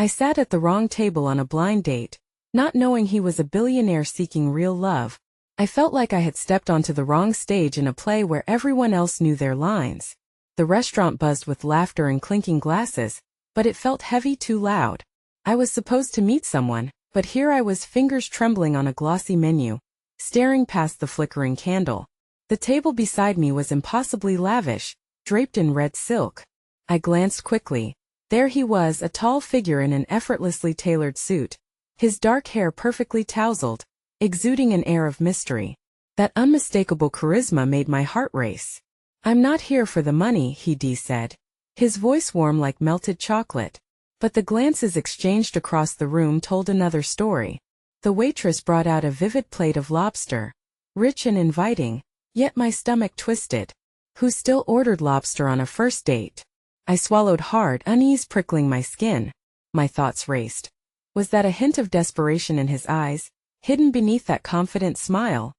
I sat at the wrong table on a blind date, not knowing he was a billionaire seeking real love. I felt like I had stepped onto the wrong stage in a play where everyone else knew their lines. The restaurant buzzed with laughter and clinking glasses, but it felt heavy, too loud. I was supposed to meet someone, but here I was, fingers trembling on a glossy menu, staring past the flickering candle. The table beside me was impossibly lavish, draped in red silk. I glanced quickly. There he was, a tall figure in an effortlessly tailored suit, his dark hair perfectly tousled, exuding an air of mystery. That unmistakable charisma made my heart race. "I'm not here for the money," he said, his voice warm like melted chocolate. But the glances exchanged across the room told another story. The waitress brought out a vivid plate of lobster, rich and inviting, yet my stomach twisted. Who still ordered lobster on a first date? I swallowed hard, unease prickling my skin. My thoughts raced. Was that a hint of desperation in his eyes, hidden beneath that confident smile?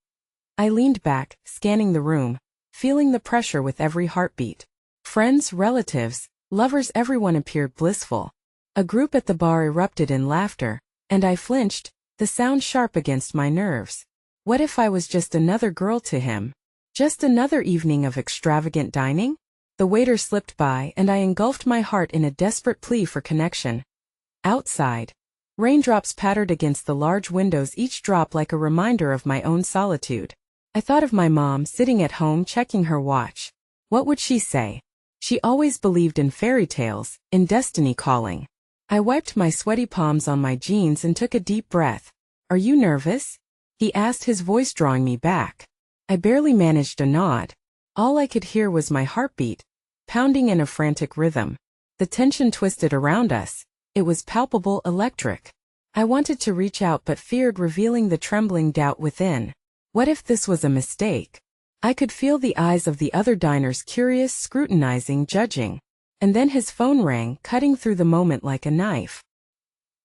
I leaned back, scanning the room, feeling the pressure with every heartbeat. Friends, relatives, lovers, everyone appeared blissful. A group at the bar erupted in laughter, and I flinched, the sound sharp against my nerves. What if I was just another girl to him? Just another evening of extravagant dining? The waiter slipped by, and I engulfed my heart in a desperate plea for connection. Outside, raindrops pattered against the large windows, each drop like a reminder of my own solitude. I thought of my mom sitting at home checking her watch. What would she say? She always believed in fairy tales, in destiny calling. I wiped my sweaty palms on my jeans and took a deep breath. "Are you nervous?" he asked, his voice drawing me back. I barely managed a nod. All I could hear was my heartbeat, pounding in a frantic rhythm. The tension twisted around us. It was palpable, electric. I wanted to reach out but feared revealing the trembling doubt within. What if this was a mistake? I could feel the eyes of the other diners, curious, scrutinizing, judging. And then his phone rang, cutting through the moment like a knife.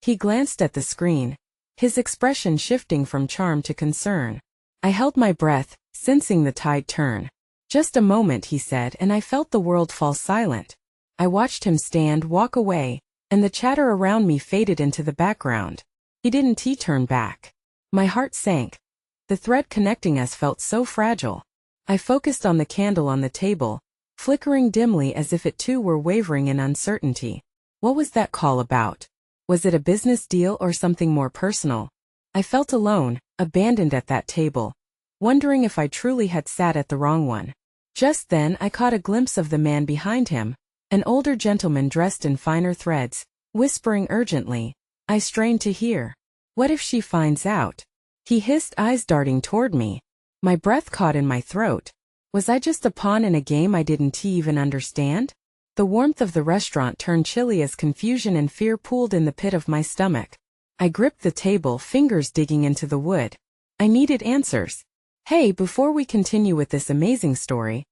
He glanced at the screen, his expression shifting from charm to concern. I held my breath, sensing the tide turn. "Just a moment," he said, and I felt the world fall silent. I watched him stand, walk away, and the chatter around me faded into the background. He didn't turn back. My heart sank. The thread connecting us felt so fragile. I focused on the candle on the table, flickering dimly as if it too were wavering in uncertainty. What was that call about? Was it a business deal or something more personal? I felt alone, abandoned at that table, wondering if I truly had sat at the wrong one. Just then I caught a glimpse of the man behind him, an older gentleman dressed in finer threads, whispering urgently. I strained to hear. "What if she finds out?" he hissed, eyes darting toward me. My breath caught in my throat. Was I just a pawn in a game I didn't even understand? The warmth of the restaurant turned chilly as confusion and fear pooled in the pit of my stomach. I gripped the table, fingers digging into the wood. I needed answers. "Hey, before we continue with this amazing story,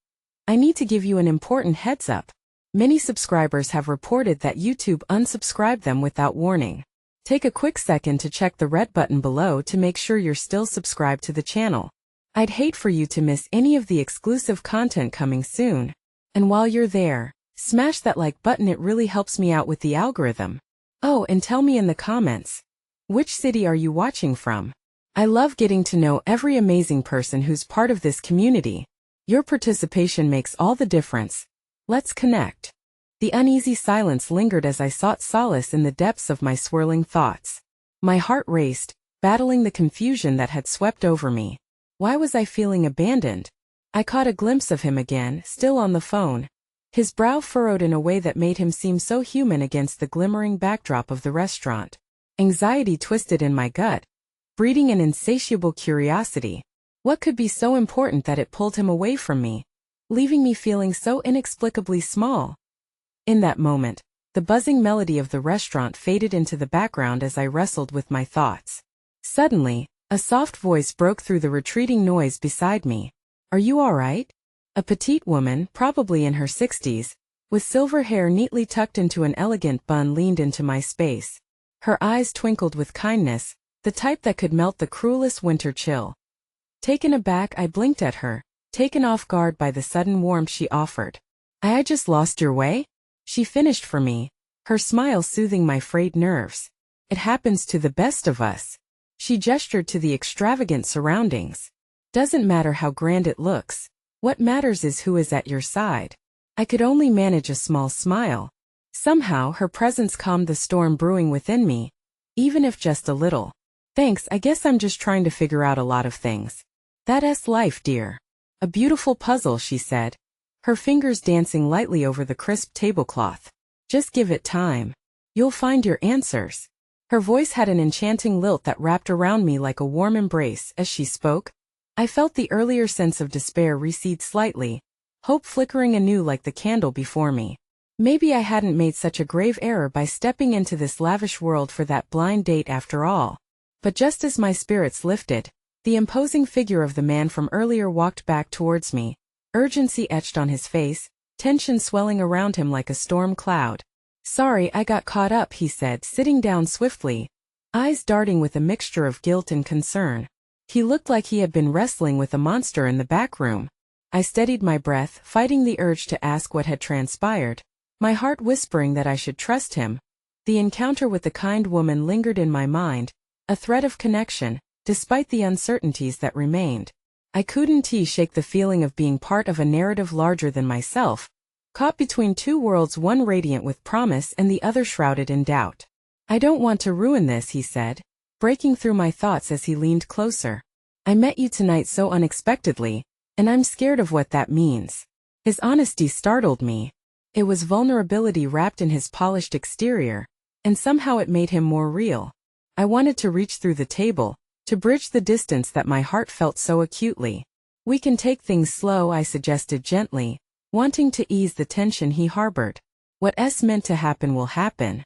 I need to give you an important heads up. Many subscribers have reported that YouTube unsubscribed them without warning. Take a quick second to check the red button below to make sure you're still subscribed to the channel. I'd hate for you to miss any of the exclusive content coming soon. And while you're there, smash that like button, it really helps me out with the algorithm. Oh, and tell me in the comments, which city are you watching from? I love getting to know every amazing person who's part of this community. Your participation makes all the difference. Let's connect." The uneasy silence lingered as I sought solace in the depths of my swirling thoughts. My heart raced, battling the confusion that had swept over me. Why was I feeling abandoned? I caught a glimpse of him again, still on the phone. His brow furrowed in a way that made him seem so human against the glimmering backdrop of the restaurant. Anxiety twisted in my gut, breeding an insatiable curiosity. What could be so important that it pulled him away from me, leaving me feeling so inexplicably small? In that moment, the buzzing melody of the restaurant faded into the background as I wrestled with my thoughts. Suddenly, a soft voice broke through the retreating noise beside me. "Are you all right?" A petite woman, probably in her 60s, with silver hair neatly tucked into an elegant bun, leaned into my space. Her eyes twinkled with kindness, the type that could melt the cruelest winter chill. Taken aback, I blinked at her, taken off guard by the sudden warmth she offered. "I just lost your way?" she finished for me, her smile soothing my frayed nerves. It happens to the best of us. She gestured to the extravagant surroundings. Doesn't matter how grand it looks. What matters is who is at your side. I could only manage a small smile. Somehow her presence calmed the storm brewing within me, even if just a little. Thanks, I guess I'm just trying to figure out a lot of things. That's life, dear. A beautiful puzzle, she said, her fingers dancing lightly over the crisp tablecloth. Just give it time. You'll find your answers. Her voice had an enchanting lilt that wrapped around me like a warm embrace as she spoke. I felt the earlier sense of despair recede slightly, hope flickering anew like the candle before me. Maybe I hadn't made such a grave error by stepping into this lavish world for that blind date after all. But just as my spirits lifted, the imposing figure of the man from earlier walked back towards me, urgency etched on his face, tension swelling around him like a storm cloud. Sorry, I got caught up, he said, sitting down swiftly, eyes darting with a mixture of guilt and concern. He looked like he had been wrestling with a monster in the back room. I steadied my breath, fighting the urge to ask what had transpired, my heart whispering that I should trust him. The encounter with the kind woman lingered in my mind, a thread of connection, despite the uncertainties that remained. I couldn't shake the feeling of being part of a narrative larger than myself, caught between two worlds, one radiant with promise and the other shrouded in doubt. I don't want to ruin this, he said, breaking through my thoughts as he leaned closer. I met you tonight so unexpectedly, and I'm scared of what that means. His honesty startled me. It was vulnerability wrapped in his polished exterior, and somehow it made him more real. I wanted to reach through the table, to bridge the distance that my heart felt so acutely. We can take things slow, I suggested gently, wanting to ease the tension he harbored. What's meant to happen will happen.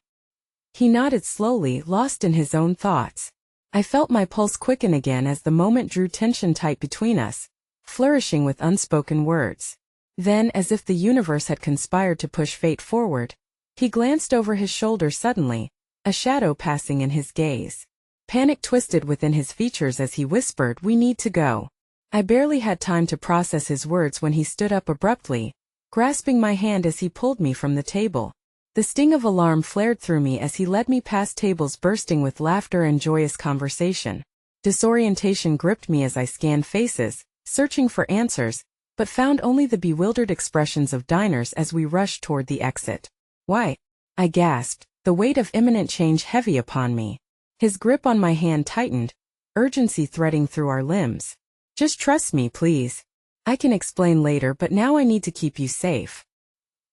He nodded slowly, lost in his own thoughts. I felt my pulse quicken again as the moment drew tension tight between us, flourishing with unspoken words. Then, as if the universe had conspired to push fate forward, he glanced over his shoulder suddenly, a shadow passing in his gaze. Panic twisted within his features as he whispered, "We need to go." I barely had time to process his words when he stood up abruptly, grasping my hand as he pulled me from the table. The sting of alarm flared through me as he led me past tables bursting with laughter and joyous conversation. Disorientation gripped me as I scanned faces, searching for answers, but found only the bewildered expressions of diners as we rushed toward the exit. "Why?" I gasped, the weight of imminent change heavy upon me. His grip on my hand tightened, urgency threading through our limbs. "Just trust me, please. I can explain later, but now I need to keep you safe."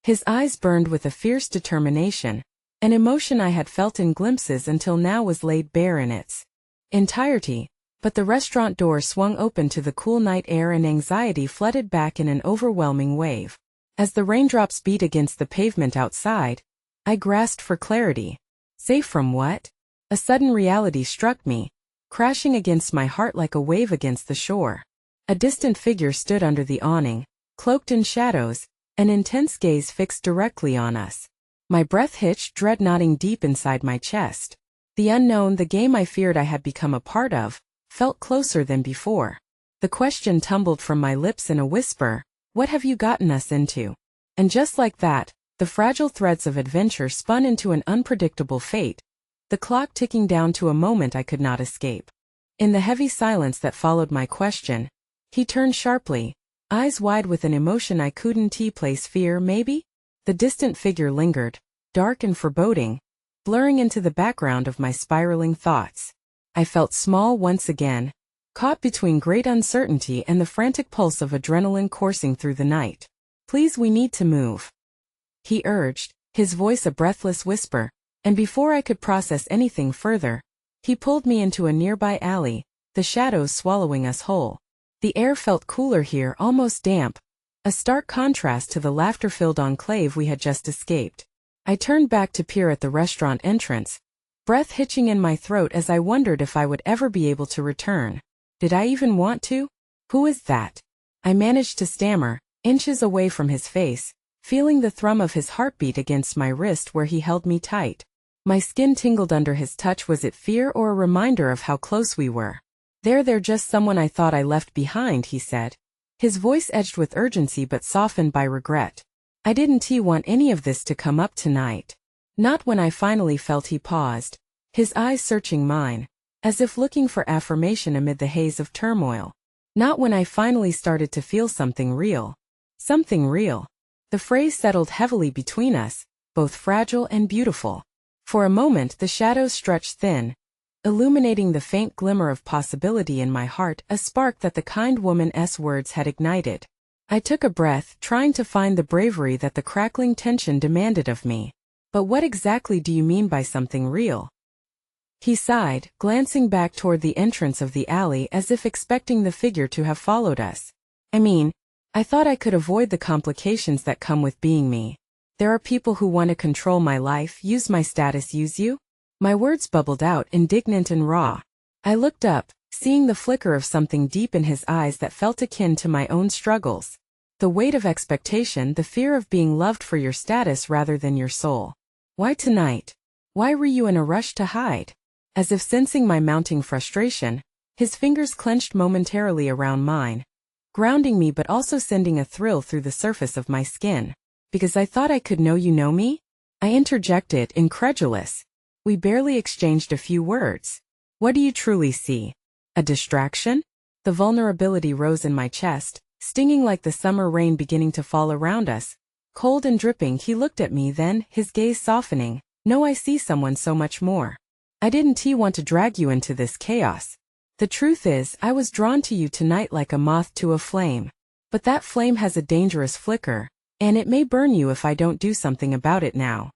His eyes burned with a fierce determination, an emotion I had felt in glimpses until now was laid bare in its entirety, but the restaurant door swung open to the cool night air and anxiety flooded back in an overwhelming wave. As the raindrops beat against the pavement outside, I grasped for clarity. Safe from what? A sudden reality struck me, crashing against my heart like a wave against the shore. A distant figure stood under the awning, cloaked in shadows, an intense gaze fixed directly on us. My breath hitched, dread knotting deep inside my chest. The unknown, the game I feared I had become a part of, felt closer than before. The question tumbled from my lips in a whisper, "What have you gotten us into?" And just like that, the fragile threads of adventure spun into an unpredictable fate, the clock ticking down to a moment I could not escape. In the heavy silence that followed my question, he turned sharply, eyes wide with an emotion I couldn't place. Fear, maybe? The distant figure lingered, dark and foreboding, blurring into the background of my spiraling thoughts. I felt small once again, caught between great uncertainty and the frantic pulse of adrenaline coursing through the night. "Please, we need to move," he urged, his voice a breathless whisper, and before I could process anything further, he pulled me into a nearby alley, the shadows swallowing us whole. The air felt cooler here, almost damp, a stark contrast to the laughter-filled enclave we had just escaped. I turned back to peer at the restaurant entrance, breath hitching in my throat as I wondered if I would ever be able to return. Did I even want to? "Who is that?" I managed to stammer, inches away from his face, feeling the thrum of his heartbeat against my wrist where he held me tight. My skin tingled under his touch. Was it fear or a reminder of how close we were? They're just someone I thought I left behind," he said, his voice edged with urgency but softened by regret. "I didn't want any of this to come up tonight." Not when I finally felt he paused, his eyes searching mine, as if looking for affirmation amid the haze of turmoil. Not when I finally started to feel something real. Something real. The phrase settled heavily between us, both fragile and beautiful. For a moment the shadows stretched thin, illuminating the faint glimmer of possibility in my heart, a spark that the kind woman's words had ignited. I took a breath, trying to find the bravery that the crackling tension demanded of me. But what exactly do you mean by something real? He sighed, glancing back toward the entrance of the alley as if expecting the figure to have followed us. I thought I could avoid the complications that come with being me. There are people who want to control my life, use my status, use you? My words bubbled out, indignant and raw. I looked up, seeing the flicker of something deep in his eyes that felt akin to my own struggles. The weight of expectation, the fear of being loved for your status rather than your soul. Why tonight? Why were you in a rush to hide? As if sensing my mounting frustration, his fingers clenched momentarily around mine, grounding me but also sending a thrill through the surface of my skin. Because I thought I could know you know me? I interjected, incredulous. We barely exchanged a few words. What do you truly see? A distraction? The vulnerability rose in my chest, stinging like the summer rain beginning to fall around us. Cold and dripping, he looked at me then, his gaze softening. No, I see someone so much more. I didn't want to drag you into this chaos. The truth is, I was drawn to you tonight like a moth to a flame. But that flame has a dangerous flicker, and it may burn you if I don't do something about it now.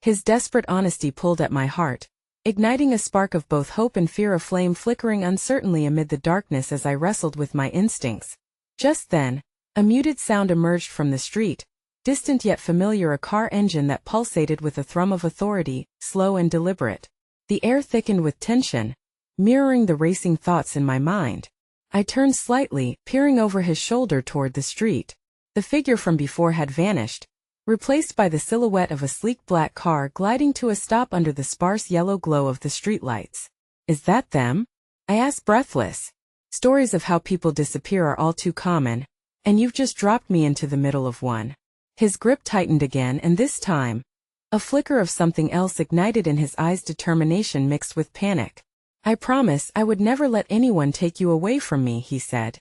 His desperate honesty pulled at my heart, igniting a spark of both hope and fear, a flame flickering uncertainly amid the darkness as I wrestled with my instincts. Just then, a muted sound emerged from the street, distant yet familiar, a car engine that pulsated with a thrum of authority, slow and deliberate. The air thickened with tension, mirroring the racing thoughts in my mind. I turned slightly, peering over his shoulder toward the street. The figure from before had vanished, replaced by the silhouette of a sleek black car gliding to a stop under the sparse yellow glow of the streetlights. Is that them? I asked, breathless. Stories of how people disappear are all too common, and you've just dropped me into the middle of one. His grip tightened again, and this time, a flicker of something else ignited in his eyes, determination mixed with panic. I promise I would never let anyone take you away from me, he said.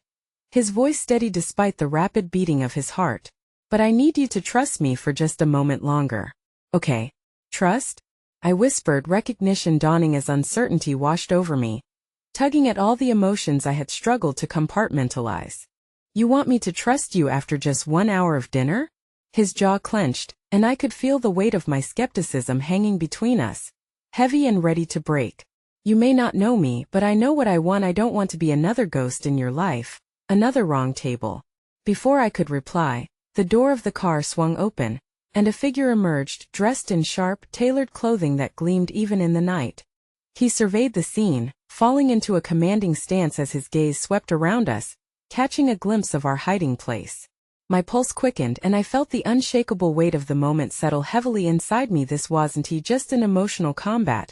His voice steady despite the rapid beating of his heart. But I need you to trust me for just a moment longer. Okay. Trust? I whispered, recognition dawning as uncertainty washed over me, tugging at all the emotions I had struggled to compartmentalize. You want me to trust you after just 1 hour of dinner? His jaw clenched, and I could feel the weight of my skepticism hanging between us, heavy and ready to break. You may not know me, but I know what I want. I don't want to be another ghost in your life, another wrong table. Before I could reply, the door of the car swung open, and a figure emerged, dressed in sharp, tailored clothing that gleamed even in the night. He surveyed the scene, falling into a commanding stance as his gaze swept around us, catching a glimpse of our hiding place. My pulse quickened and I felt the unshakable weight of the moment settle heavily inside me. This wasn't just an emotional combat.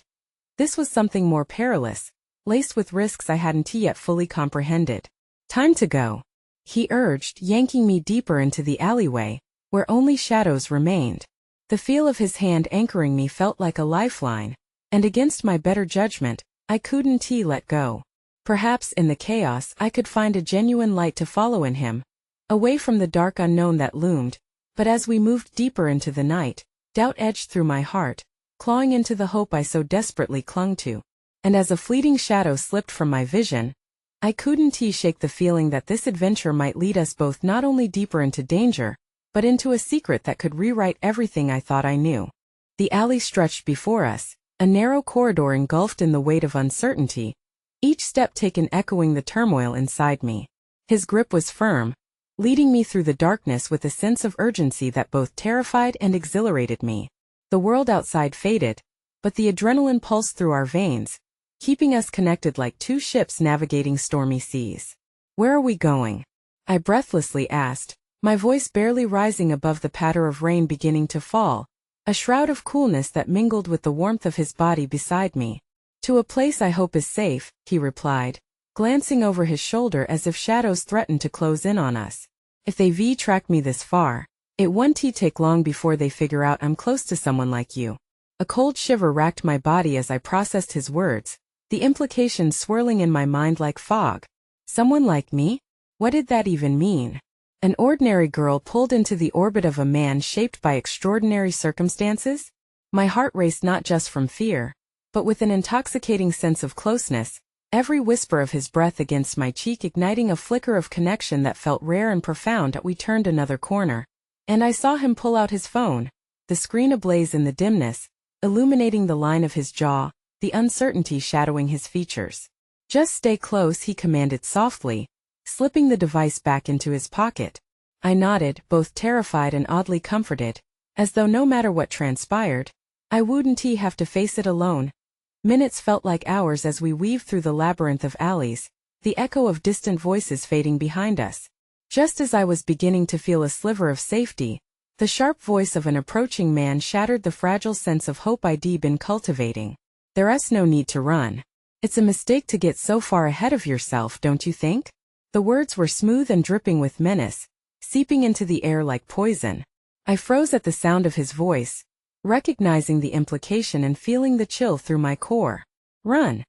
This was something more perilous, laced with risks I hadn't yet fully comprehended. Time to go, he urged, yanking me deeper into the alleyway, where only shadows remained. The feel of his hand anchoring me felt like a lifeline, and against my better judgment, I couldn't let go. Perhaps in the chaos I could find a genuine light to follow in him, away from the dark unknown that loomed. But as we moved deeper into the night, doubt edged through my heart, clawing into the hope I so desperately clung to. And as a fleeting shadow slipped from my vision, I couldn't shake the feeling that this adventure might lead us both not only deeper into danger, but into a secret that could rewrite everything I thought I knew. The alley stretched before us, a narrow corridor engulfed in the weight of uncertainty, each step taken echoing the turmoil inside me. His grip was firm, leading me through the darkness with a sense of urgency that both terrified and exhilarated me. The world outside faded, but the adrenaline pulsed through our veins, keeping us connected like two ships navigating stormy seas. Where are we going? I breathlessly asked, my voice barely rising above the patter of rain beginning to fall, a shroud of coolness that mingled with the warmth of his body beside me. To a place I hope is safe, he replied, glancing over his shoulder as if shadows threatened to close in on us. If they track me this far, it won't take long before they figure out I'm close to someone like you. A cold shiver racked my body as I processed his words, the implications swirling in my mind like fog. Someone like me? What did that even mean? An ordinary girl pulled into the orbit of a man shaped by extraordinary circumstances? My heart raced not just from fear, but with an intoxicating sense of closeness, every whisper of his breath against my cheek igniting a flicker of connection that felt rare and profound. We turned another corner, and I saw him pull out his phone, the screen ablaze in the dimness, illuminating the line of his jaw, the uncertainty shadowing his features. "Just stay close," he commanded softly, slipping the device back into his pocket. I nodded, both terrified and oddly comforted, as though no matter what transpired, I wouldn't have to face it alone. Minutes felt like hours as we weaved through the labyrinth of alleys, the echo of distant voices fading behind us. Just as I was beginning to feel a sliver of safety, the sharp voice of an approaching man shattered the fragile sense of hope I'd been cultivating. "There's no need to run. It's a mistake to get so far ahead of yourself, don't you think?" The words were smooth and dripping with menace, seeping into the air like poison. I froze at the sound of his voice, recognizing the implication and feeling the chill through my core. "Run,"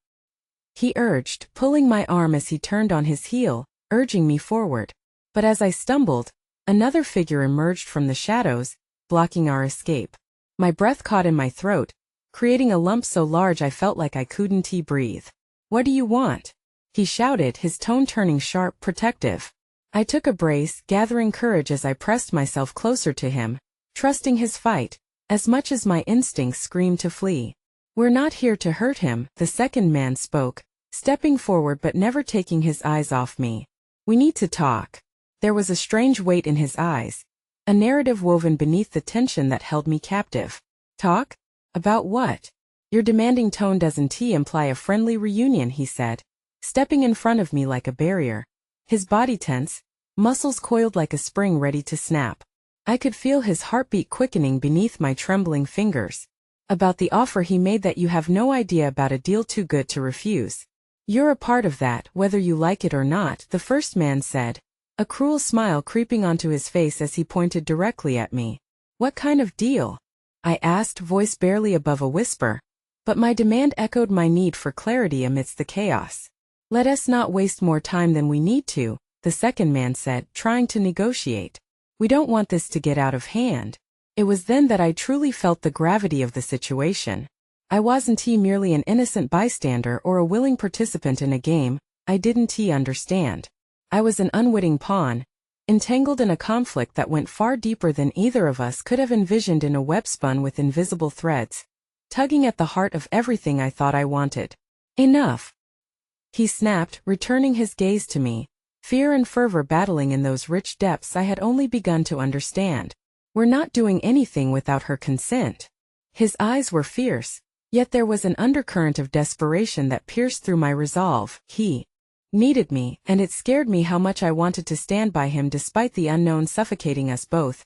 he urged, pulling my arm as he turned on his heel, urging me forward. But as I stumbled, another figure emerged from the shadows, blocking our escape. My breath caught in my throat, creating a lump so large I felt like I couldn't breathe. "What do you want?" he shouted, his tone turning sharp, protective. I took a brace, gathering courage as I pressed myself closer to him, trusting his fight, as much as my instincts screamed to flee. "We're not here to hurt him," the second man spoke, stepping forward but never taking his eyes off me. "We need to talk." There was a strange weight in his eyes, a narrative woven beneath the tension that held me captive. "Talk? About what?" "Your demanding tone doesn't imply a friendly reunion," he said, stepping in front of me like a barrier. His body tense, muscles coiled like a spring ready to snap. I could feel his heartbeat quickening beneath my trembling fingers. "About the offer he made that you have no idea about, a deal too good to refuse. You're a part of that, whether you like it or not," the first man said, a cruel smile creeping onto his face as he pointed directly at me. "What kind of deal?" I asked, voice barely above a whisper, but my demand echoed my need for clarity amidst the chaos. "Let us not waste more time than we need to," the second man said, trying to negotiate. "We don't want this to get out of hand." It was then that I truly felt the gravity of the situation. I wasn't merely an innocent bystander or a willing participant in a game I didn't understand. I was an unwitting pawn, entangled in a conflict that went far deeper than either of us could have envisioned, in a web spun with invisible threads, tugging at the heart of everything I thought I wanted. "Enough," he snapped, returning his gaze to me, fear and fervor battling in those rich depths I had only begun to understand. "We're not doing anything without her consent." His eyes were fierce, yet there was an undercurrent of desperation that pierced through my resolve. He needed me, and it scared me how much I wanted to stand by him despite the unknown suffocating us both.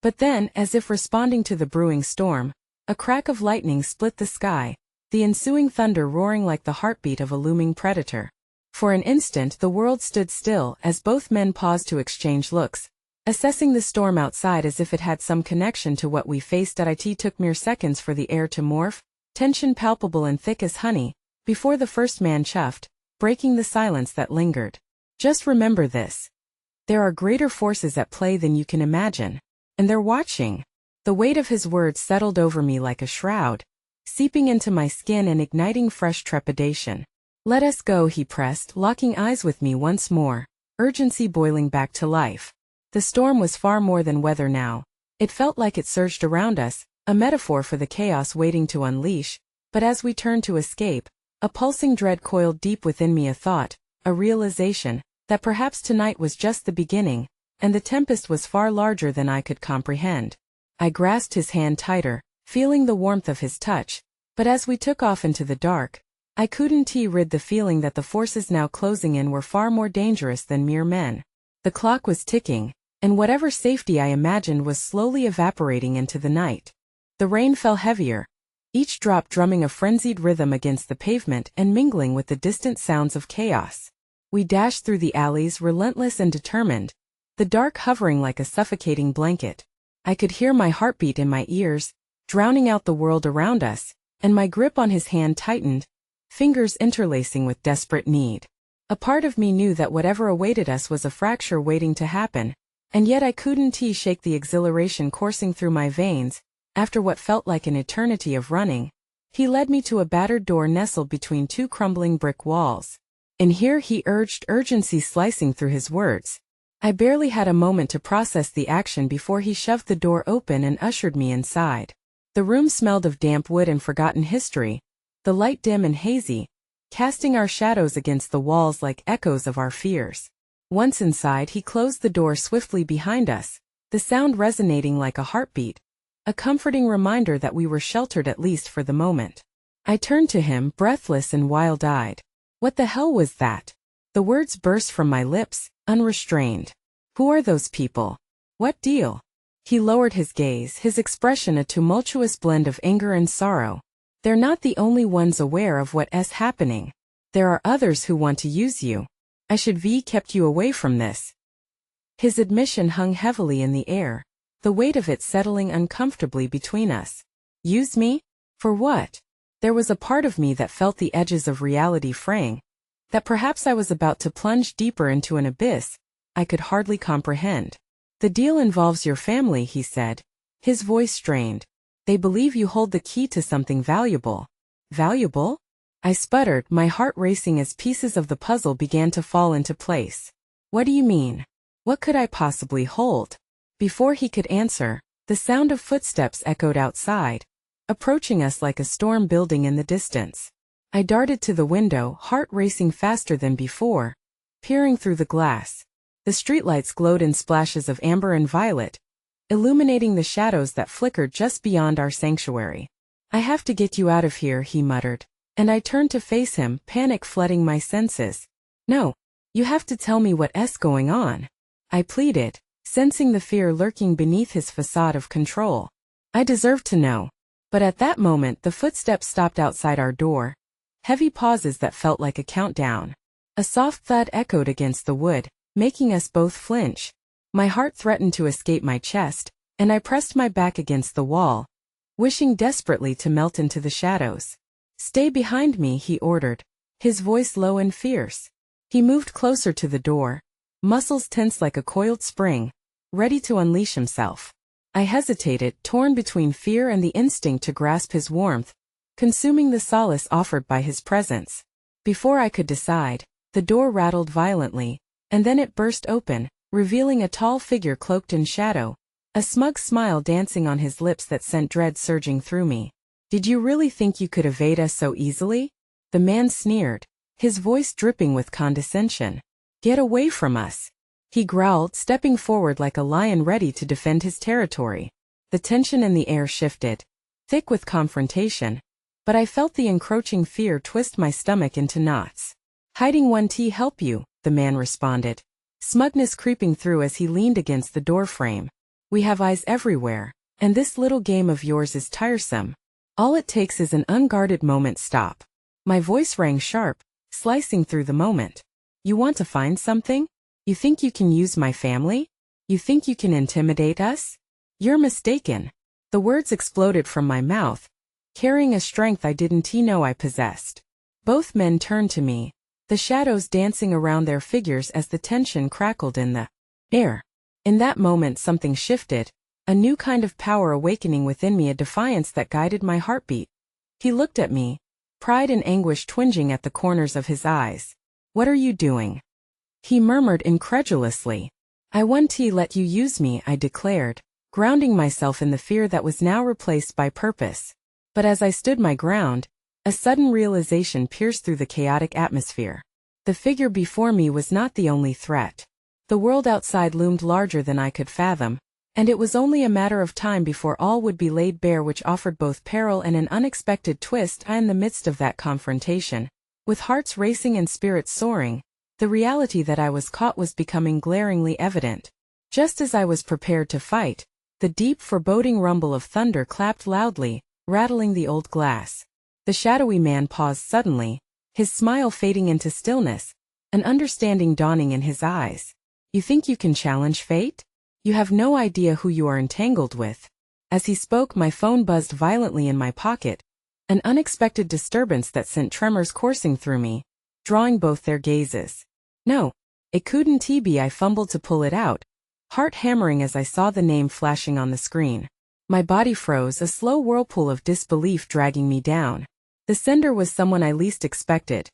But then, as if responding to the brewing storm, a crack of lightning split the sky, the ensuing thunder roaring like the heartbeat of a looming predator. For an instant the world stood still as both men paused to exchange looks, assessing the storm outside as if it had some connection to what we faced. It took mere seconds for the air to morph, tension palpable and thick as honey, before the first man chuffed, breaking the silence that lingered. "Just remember this. There are greater forces at play than you can imagine, and they're watching." The weight of his words settled over me like a shroud, seeping into my skin and igniting fresh trepidation. "Let us go," he pressed, locking eyes with me once more, urgency boiling back to life. The storm was far more than weather now. It felt like it surged around us, a metaphor for the chaos waiting to unleash. But as we turned to escape, a pulsing dread coiled deep within me, a thought, a realization, that perhaps tonight was just the beginning, and the tempest was far larger than I could comprehend. I grasped his hand tighter, feeling the warmth of his touch, but as we took off into the dark, I couldn't rid the feeling that the forces now closing in were far more dangerous than mere men. The clock was ticking, and whatever safety I imagined was slowly evaporating into the night. The rain fell heavier, each drop drumming a frenzied rhythm against the pavement and mingling with the distant sounds of chaos. We dashed through the alleys, relentless and determined, the dark hovering like a suffocating blanket. I could hear my heartbeat in my ears, drowning out the world around us, and my grip on his hand tightened, fingers interlacing with desperate need. A part of me knew that whatever awaited us was a fracture waiting to happen, and yet I couldn't shake the exhilaration coursing through my veins. After what felt like an eternity of running, he led me to a battered door nestled between two crumbling brick walls. "In here," he urged, urgency slicing through his words. I barely had a moment to process the action before he shoved the door open and ushered me inside. The room smelled of damp wood and forgotten history, the light dim and hazy, casting our shadows against the walls like echoes of our fears. Once inside, he closed the door swiftly behind us, the sound resonating like a heartbeat, a comforting reminder that we were sheltered at least for the moment. I turned to him, breathless and wild-eyed. What the hell was that? The words burst from my lips, unrestrained. Who are those people? What deal? He lowered his gaze, his expression a tumultuous blend of anger and sorrow. They're not the only ones aware of what's happening. There are others who want to use you. I should have kept you away from this. His admission hung heavily in the air, the weight of it settling uncomfortably between us. Use me? For what? There was a part of me that felt the edges of reality fraying, that perhaps I was about to plunge deeper into an abyss I could hardly comprehend. "The deal involves your family," he said, his voice strained. "They believe you hold the key to something valuable." "Valuable?" I sputtered, my heart racing as pieces of the puzzle began to fall into place. "What do you mean? What could I possibly hold?" Before he could answer, the sound of footsteps echoed outside, approaching us like a storm building in the distance. I darted to the window, heart racing faster than before, peering through the glass. The streetlights glowed in splashes of amber and violet, illuminating the shadows that flickered just beyond our sanctuary. "I have to get you out of here," he muttered, and I turned to face him, panic flooding my senses. "No, you have to tell me what's going on," I pleaded, sensing the fear lurking beneath his facade of control. I deserved to know. But at that moment the footsteps stopped outside our door, heavy pauses that felt like a countdown. A soft thud echoed against the wood, making us both flinch. My heart threatened to escape my chest, and I pressed my back against the wall, wishing desperately to melt into the shadows. "Stay behind me," he ordered, his voice low and fierce. He moved closer to the door, muscles tense like a coiled spring, ready to unleash himself. I hesitated, torn between fear and the instinct to grasp his warmth, consuming the solace offered by his presence. Before I could decide, the door rattled violently, and then it burst open, revealing a tall figure cloaked in shadow, a smug smile dancing on his lips that sent dread surging through me. "Did you really think you could evade us so easily?" The man sneered, his voice dripping with condescension. "Get away from us," he growled, stepping forward like a lion ready to defend his territory. The tension in the air shifted, thick with confrontation, but I felt the encroaching fear twist my stomach into knots. "Hiding one to help you," the man responded, smugness creeping through as he leaned against the doorframe. "We have eyes everywhere, and this little game of yours is tiresome. All it takes is an unguarded moment." Stop. My voice rang sharp, slicing through the moment. "You want to find something? You think you can use my family? You think you can intimidate us? You're mistaken." The words exploded from my mouth, carrying a strength I didn't know I possessed. Both men turned to me, the shadows dancing around their figures as the tension crackled in the air. In that moment something shifted, a new kind of power awakening within me, a defiance that guided my heartbeat. He looked at me, pride and anguish twinging at the corners of his eyes. "What are you doing?" he murmured incredulously. "I want to let you use me," I declared, grounding myself in the fear that was now replaced by purpose. But as I stood my ground, a sudden realization pierced through the chaotic atmosphere. The figure before me was not the only threat. The world outside loomed larger than I could fathom, and it was only a matter of time before all would be laid bare, which offered both peril and an unexpected twist. In the midst of that confrontation, with hearts racing and spirits soaring, the reality that I was caught was becoming glaringly evident. Just as I was prepared to fight, the deep, foreboding rumble of thunder clapped loudly, rattling the old glass. The shadowy man paused suddenly, his smile fading into stillness, an understanding dawning in his eyes. "You think you can challenge fate? You have no idea who you are entangled with." As he spoke, my phone buzzed violently in my pocket, an unexpected disturbance that sent tremors coursing through me, drawing both their gazes. No, it couldn't be. I fumbled to pull it out, heart hammering as I saw the name flashing on the screen. My body froze, a slow whirlpool of disbelief dragging me down. The sender was someone I least expected,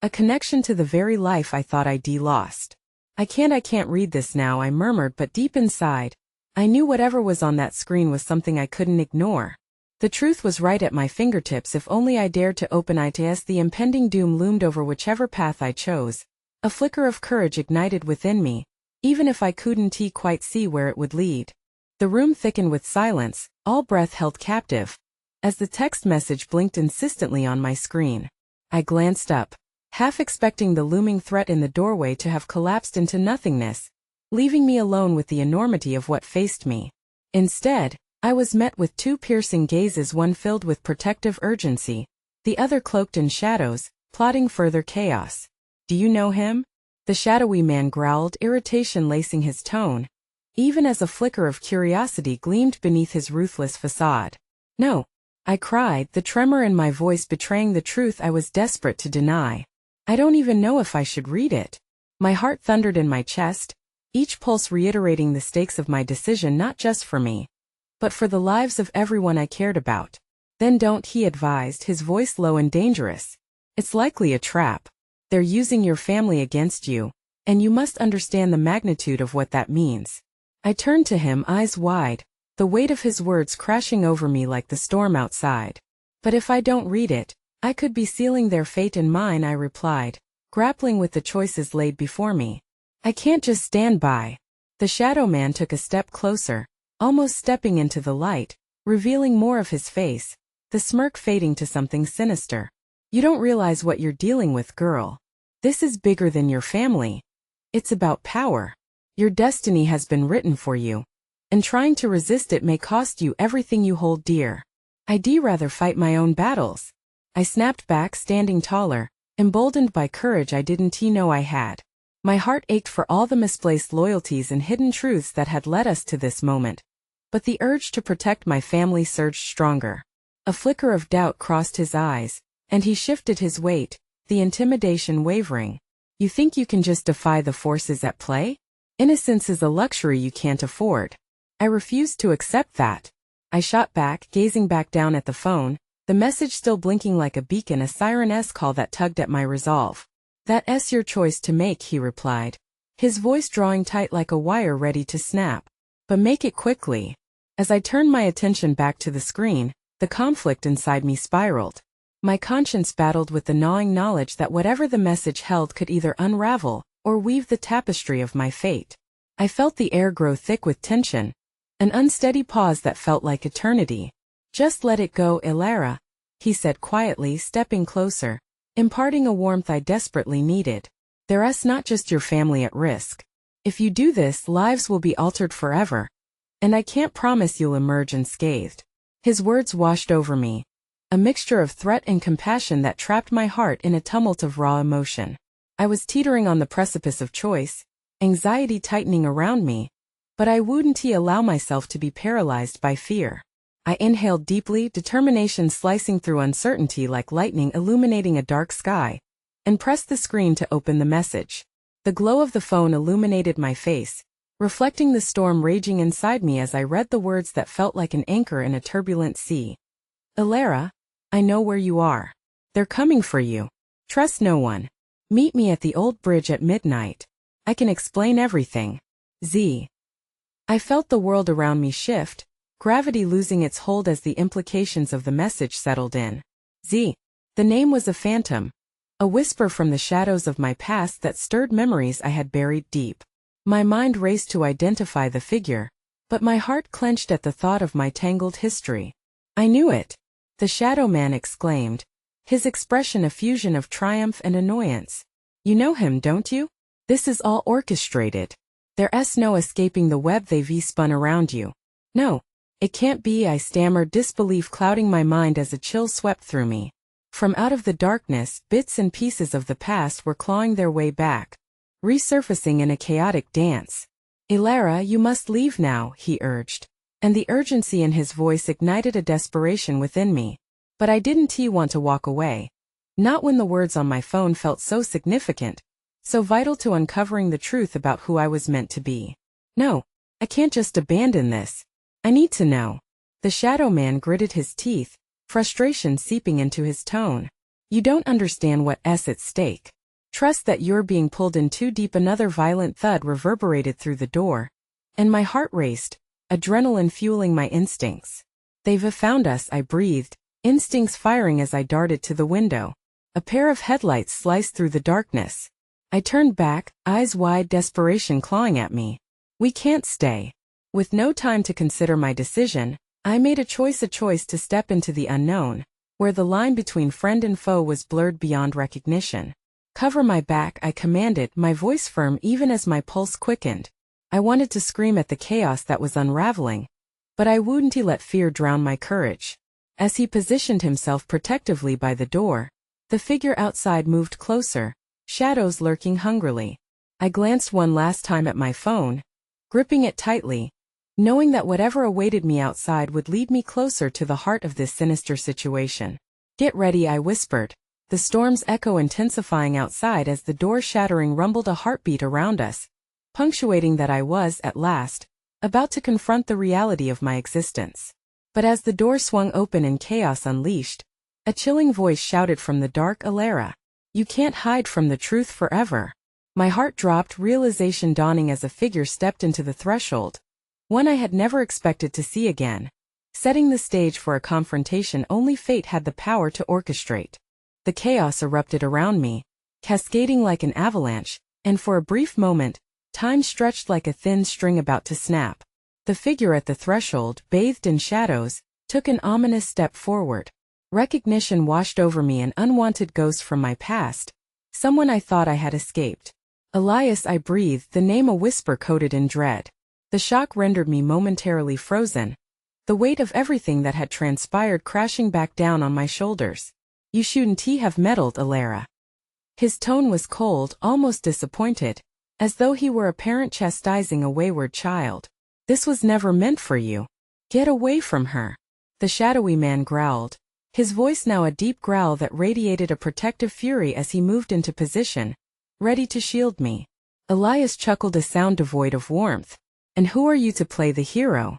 a connection to the very life I thought I'd lost. I can't read this now," I murmured, but deep inside, I knew whatever was on that screen was something I couldn't ignore. The truth was right at my fingertips if only I dared to open it. The impending doom loomed over whichever path I chose. A flicker of courage ignited within me, even if I couldn't quite see where it would lead. The room thickened with silence, all breath held captive, as the text message blinked insistently on my screen. I glanced up, half expecting the looming threat in the doorway to have collapsed into nothingness, leaving me alone with the enormity of what faced me. Instead, I was met with two piercing gazes, one filled with protective urgency, the other cloaked in shadows, plotting further chaos. "Do you know him?" the shadowy man growled, irritation lacing his tone, even as a flicker of curiosity gleamed beneath his ruthless facade. "No," I cried, the tremor in my voice betraying the truth I was desperate to deny. "I don't even know if I should read it." My heart thundered in my chest, each pulse reiterating the stakes of my decision, not just for me, but for the lives of everyone I cared about. "Then don't," he advised, his voice low and dangerous. "It's likely a trap. They're using your family against you, and you must understand the magnitude of what that means." I turned to him, eyes wide, the weight of his words crashing over me like the storm outside. "But if I don't read it, I could be sealing their fate and mine," I replied, grappling with the choices laid before me. "I can't just stand by." The shadow man took a step closer, almost stepping into the light, revealing more of his face, the smirk fading to something sinister. "You don't realize what you're dealing with, girl. This is bigger than your family. It's about power. Your destiny has been written for you, and trying to resist it may cost you everything you hold dear." "I'd rather fight my own battles," I snapped back, standing taller, emboldened by courage I didn't know I had. My heart ached for all the misplaced loyalties and hidden truths that had led us to this moment. But the urge to protect my family surged stronger. A flicker of doubt crossed his eyes, and he shifted his weight, the intimidation wavering. "You think you can just defy the forces at play? Innocence is a luxury you can't afford." I refused to accept that. I shot back, gazing back down at the phone, the message still blinking like a beacon, a siren-esque call that tugged at my resolve. "That's your choice to make," he replied, his voice drawing tight like a wire ready to snap. "But make it quickly." As I turned my attention back to the screen, the conflict inside me spiraled. My conscience battled with the gnawing knowledge that whatever the message held could either unravel or weave the tapestry of my fate. I felt the air grow thick with tension, an unsteady pause that felt like eternity. "Just let it go, Ilara," he said quietly, stepping closer, imparting a warmth I desperately needed. "There's not just your family at risk. If you do this, lives will be altered forever, and I can't promise you'll emerge unscathed." His words washed over me, a mixture of threat and compassion that trapped my heart in a tumult of raw emotion. I was teetering on the precipice of choice, anxiety tightening around me, but I wouldn't allow myself to be paralyzed by fear. I inhaled deeply, determination slicing through uncertainty like lightning illuminating a dark sky, and pressed the screen to open the message. The glow of the phone illuminated my face, reflecting the storm raging inside me as I read the words that felt like an anchor in a turbulent sea. "Ilara, I know where you are. They're coming for you. Trust no one. Meet me at the old bridge at midnight. I can explain everything. Z." I felt the world around me shift, gravity losing its hold as the implications of the message settled in. Z. The name was a phantom, a whisper from the shadows of my past that stirred memories I had buried deep. My mind raced to identify the figure, but my heart clenched at the thought of my tangled history. "I knew it!" the shadow man exclaimed, his expression a fusion of triumph and annoyance. "You know him, don't you? This is all orchestrated. There's no escaping the web they've spun around you." "No, it can't be," I stammered, disbelief clouding my mind as a chill swept through me. From out of the darkness, bits and pieces of the past were clawing their way back, resurfacing in a chaotic dance. "Ilara, you must leave now," he urged, and the urgency in his voice ignited a desperation within me. But I didn't want to walk away. Not when the words on my phone felt so significant, so vital to uncovering the truth about who I was meant to be. No, I can't just abandon this. I need to know. The shadow man gritted his teeth, frustration seeping into his tone. You don't understand what's at stake. Trust that you're being pulled in too deep. Another violent thud reverberated through the door, and my heart raced, adrenaline fueling my instincts. They've found us, I breathed, instincts firing as I darted to the window. A pair of headlights sliced through the darkness. I turned back, eyes wide, desperation clawing at me. We can't stay. With no time to consider my decision, I made a choice to step into the unknown, where the line between friend and foe was blurred beyond recognition. Cover my back, I commanded, my voice firm even as my pulse quickened. I wanted to scream at the chaos that was unraveling, but I wouldn't let fear drown my courage. As he positioned himself protectively by the door, the figure outside moved closer, shadows lurking hungrily. I glanced one last time at my phone, gripping it tightly, knowing that whatever awaited me outside would lead me closer to the heart of this sinister situation. Get ready, I whispered, the storm's echo intensifying outside as the door shattering rumbled, a heartbeat around us, punctuating that I was, at last, about to confront the reality of my existence. But as the door swung open and chaos unleashed, a chilling voice shouted from the dark, Alara, you can't hide from the truth forever. My heart dropped, realization dawning as a figure stepped into the threshold, one I had never expected to see again, setting the stage for a confrontation only fate had the power to orchestrate. The chaos erupted around me, cascading like an avalanche, and for a brief moment, time stretched like a thin string about to snap. The figure at the threshold, bathed in shadows, took an ominous step forward. Recognition washed over me, an unwanted ghost from my past, someone I thought I had escaped. Elias, I breathed, the name a whisper coated in dread. The shock rendered me momentarily frozen, the weight of everything that had transpired crashing back down on my shoulders. You shouldn't have meddled, Alara. His tone was cold, almost disappointed, as though he were a parent chastising a wayward child. This was never meant for you. Get away from her. The shadowy man growled, his voice now a deep growl that radiated a protective fury as he moved into position, ready to shield me. Elias chuckled, a sound devoid of warmth. And who are you to play the hero?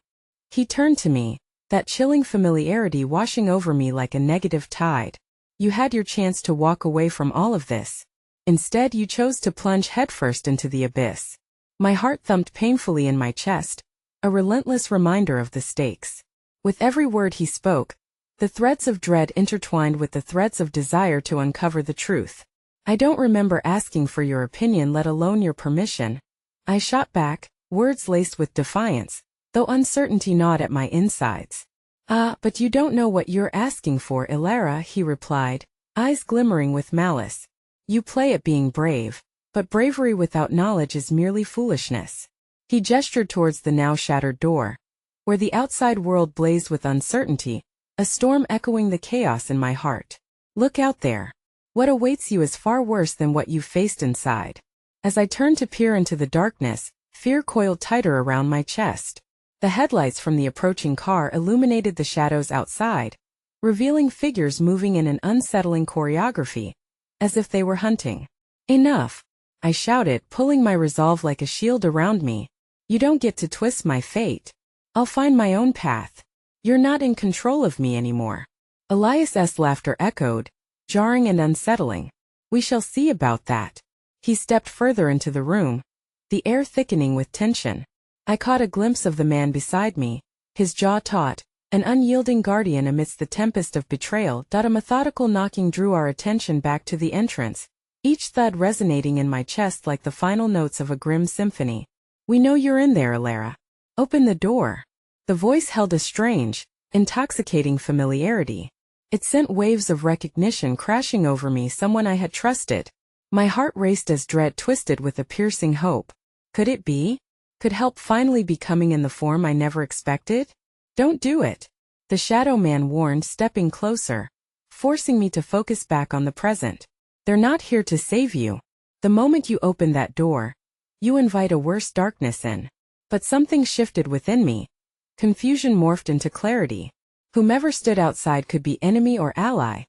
He turned to me, that chilling familiarity washing over me like a negative tide. You had your chance to walk away from all of this. Instead, you chose to plunge headfirst into the abyss. My heart thumped painfully in my chest, a relentless reminder of the stakes. With every word he spoke, the threads of dread intertwined with the threads of desire to uncover the truth. I don't remember asking for your opinion, let alone your permission. I shot back, words laced with defiance, though uncertainty gnawed at my insides. But you don't know what you're asking for, Alara, he replied, eyes glimmering with malice. You play at being brave, but bravery without knowledge is merely foolishness. He gestured towards the now shattered door, where the outside world blazed with uncertainty, a storm echoing the chaos in my heart. Look out there. What awaits you is far worse than what you faced inside. As I turned to peer into the darkness, fear coiled tighter around my chest. The headlights from the approaching car illuminated the shadows outside, revealing figures moving in an unsettling choreography, as if they were hunting. Enough! I shouted, pulling my resolve like a shield around me. You don't get to twist my fate. I'll find my own path. You're not in control of me anymore. Elias's laughter echoed, jarring and unsettling. We shall see about that. He stepped further into the room, the air thickening with tension. I caught a glimpse of the man beside me, his jaw taut, an unyielding guardian amidst the tempest of betrayal. A methodical knocking drew our attention back to the entrance, each thud resonating in my chest like the final notes of a grim symphony. We know you're in there, Alara. Open the door. The voice held a strange, intoxicating familiarity. It sent waves of recognition crashing over me, someone I had trusted. My heart raced as dread twisted with a piercing hope. Could it be? Could help finally be coming in the form I never expected? Don't do it. The shadow man warned, stepping closer, forcing me to focus back on the present. They're not here to save you. The moment you open that door, you invite a worse darkness in. But something shifted within me. Confusion morphed into clarity. Whomever stood outside could be enemy or ally.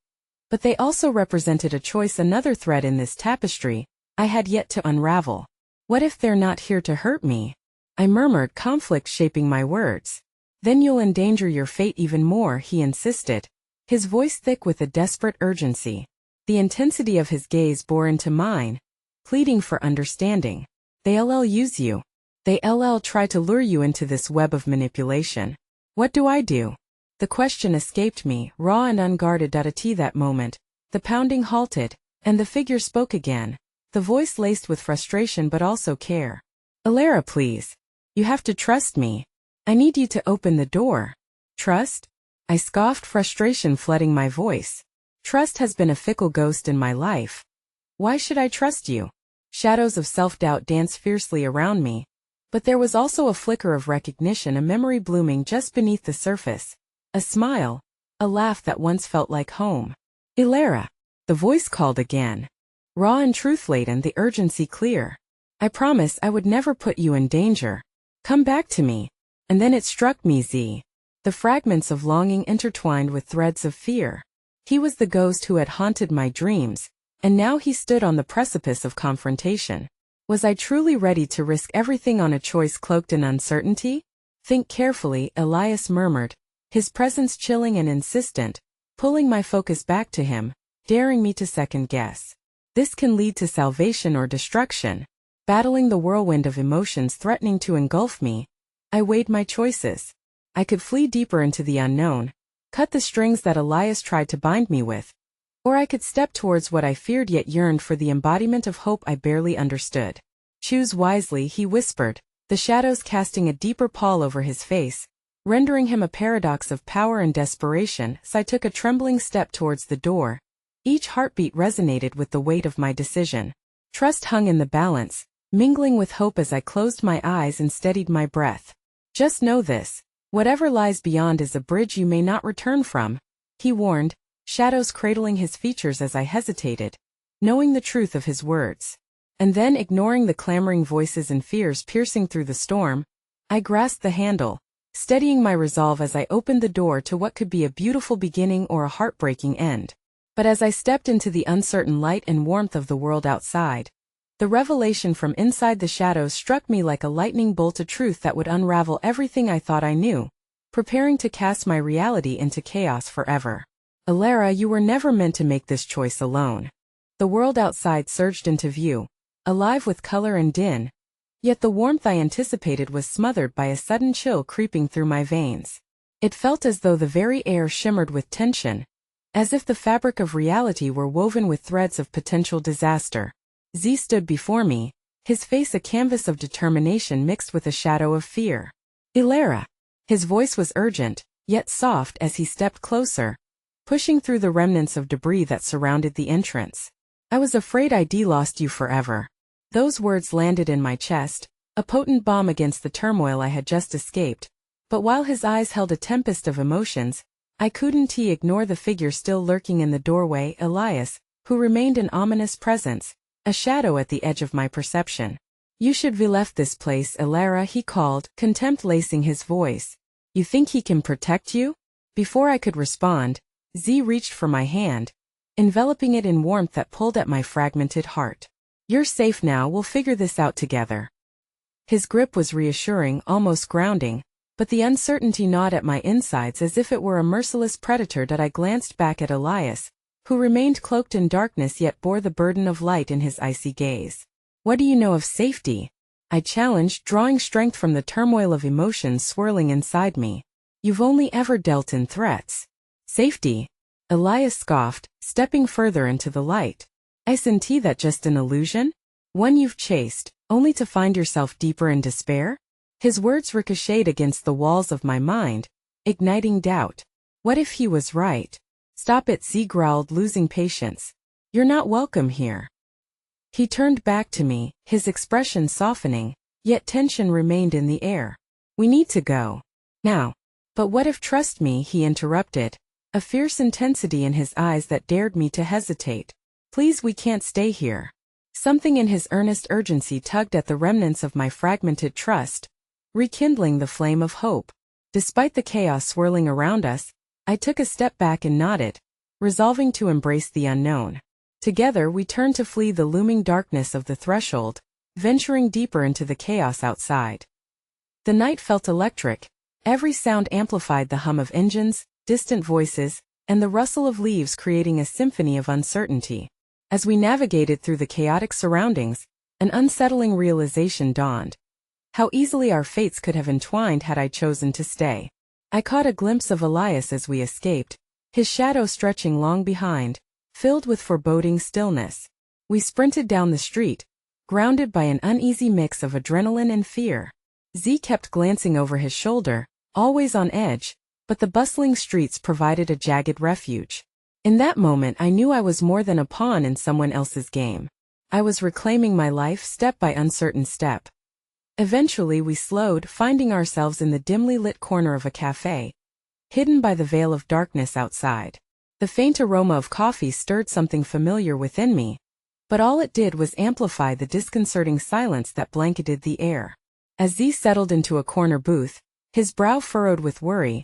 But they also represented a choice, another thread in this tapestry I had yet to unravel. What if they're not here to hurt me? I murmured, conflict shaping my words. Then you'll endanger your fate even more, he insisted, his voice thick with a desperate urgency. The intensity of his gaze bore into mine, pleading for understanding. They'll use you. They'll try to lure you into this web of manipulation. What do I do? The question escaped me, raw and unguarded. At that moment, the pounding halted, and the figure spoke again, the voice laced with frustration but also care. Illaira, please. You have to trust me. I need you to open the door. Trust? I scoffed, frustration flooding my voice. Trust has been a fickle ghost in my life. Why should I trust you? Shadows of self-doubt danced fiercely around me. But there was also a flicker of recognition, a memory blooming just beneath the surface. A smile. A laugh that once felt like home. Illaira. The voice called again. Raw and truth-laden, the urgency clear. I promised I would never put you in danger. Come back to me. And then it struck me, Z. The fragments of longing intertwined with threads of fear. He was the ghost who had haunted my dreams, and now he stood on the precipice of confrontation. Was I truly ready to risk everything on a choice cloaked in uncertainty? Think carefully, Elias murmured, his presence chilling and insistent, pulling my focus back to him, daring me to second-guess. This can lead to salvation or destruction. Battling the whirlwind of emotions threatening to engulf me, I weighed my choices. I could flee deeper into the unknown, cut the strings that Elias tried to bind me with, or I could step towards what I feared yet yearned for, the embodiment of hope I barely understood. Choose wisely, he whispered, the shadows casting a deeper pall over his face, rendering him a paradox of power and desperation. So I took a trembling step towards the door. Each heartbeat resonated with the weight of my decision. Trust hung in the balance, mingling with hope as I closed my eyes and steadied my breath. Just know this. Whatever lies beyond is a bridge you may not return from, he warned, shadows cradling his features as I hesitated, knowing the truth of his words. And then, ignoring the clamoring voices and fears piercing through the storm, I grasped the handle, steadying my resolve as I opened the door to what could be a beautiful beginning or a heartbreaking end. But as I stepped into the uncertain light and warmth of the world outside, the revelation from inside the shadows struck me like a lightning bolt, a truth that would unravel everything I thought I knew, preparing to cast my reality into chaos forever. Illaira, you were never meant to make this choice alone. The world outside surged into view, alive with color and din, yet the warmth I anticipated was smothered by a sudden chill creeping through my veins. It felt as though the very air shimmered with tension, as if the fabric of reality were woven with threads of potential disaster. Z stood before me, his face a canvas of determination mixed with a shadow of fear. Illaira. His voice was urgent, yet soft as he stepped closer, pushing through the remnants of debris that surrounded the entrance. I was afraid I'd lost you forever. Those words landed in my chest, a potent balm against the turmoil I had just escaped, but while his eyes held a tempest of emotions, I couldn't ignore the figure still lurking in the doorway, Elias, who remained an ominous presence, a shadow at the edge of my perception. You should be left this place, Illaira, he called, contempt lacing his voice. You think he can protect you? Before I could respond, Z reached for my hand, enveloping it in warmth that pulled at my fragmented heart. You're safe now, we'll figure this out together. His grip was reassuring, almost grounding, but the uncertainty gnawed at my insides as if it were a merciless predator. That I glanced back at Elias, who remained cloaked in darkness yet bore the burden of light in his icy gaze. What do you know of safety? I challenged, drawing strength from the turmoil of emotions swirling inside me. You've only ever dealt in threats. Safety? Elias scoffed, stepping further into the light. Isn't that just an illusion? One you've chased, only to find yourself deeper in despair? His words ricocheted against the walls of my mind, igniting doubt. What if he was right? Stop it, Z growled, losing patience. You're not welcome here. He turned back to me, his expression softening, yet tension remained in the air. We need to go. Now. But what if, trust me, he interrupted, a fierce intensity in his eyes that dared me to hesitate. Please, we can't stay here. Something in his earnest urgency tugged at the remnants of my fragmented trust, rekindling the flame of hope. Despite the chaos swirling around us, I took a step back and nodded, resolving to embrace the unknown. Together we turned to flee the looming darkness of the threshold, venturing deeper into the chaos outside. The night felt electric. Every sound amplified the hum of engines, distant voices, and the rustle of leaves, creating a symphony of uncertainty. As we navigated through the chaotic surroundings, an unsettling realization dawned. How easily our fates could have entwined had I chosen to stay. I caught a glimpse of Elias as we escaped, his shadow stretching long behind, filled with foreboding stillness. We sprinted down the street, grounded by an uneasy mix of adrenaline and fear. Z kept glancing over his shoulder, always on edge, but the bustling streets provided a jagged refuge. In that moment I knew I was more than a pawn in someone else's game. I was reclaiming my life step by uncertain step. Eventually we slowed, finding ourselves in the dimly lit corner of a café, hidden by the veil of darkness outside. The faint aroma of coffee stirred something familiar within me, but all it did was amplify the disconcerting silence that blanketed the air. As Z settled into a corner booth, his brow furrowed with worry,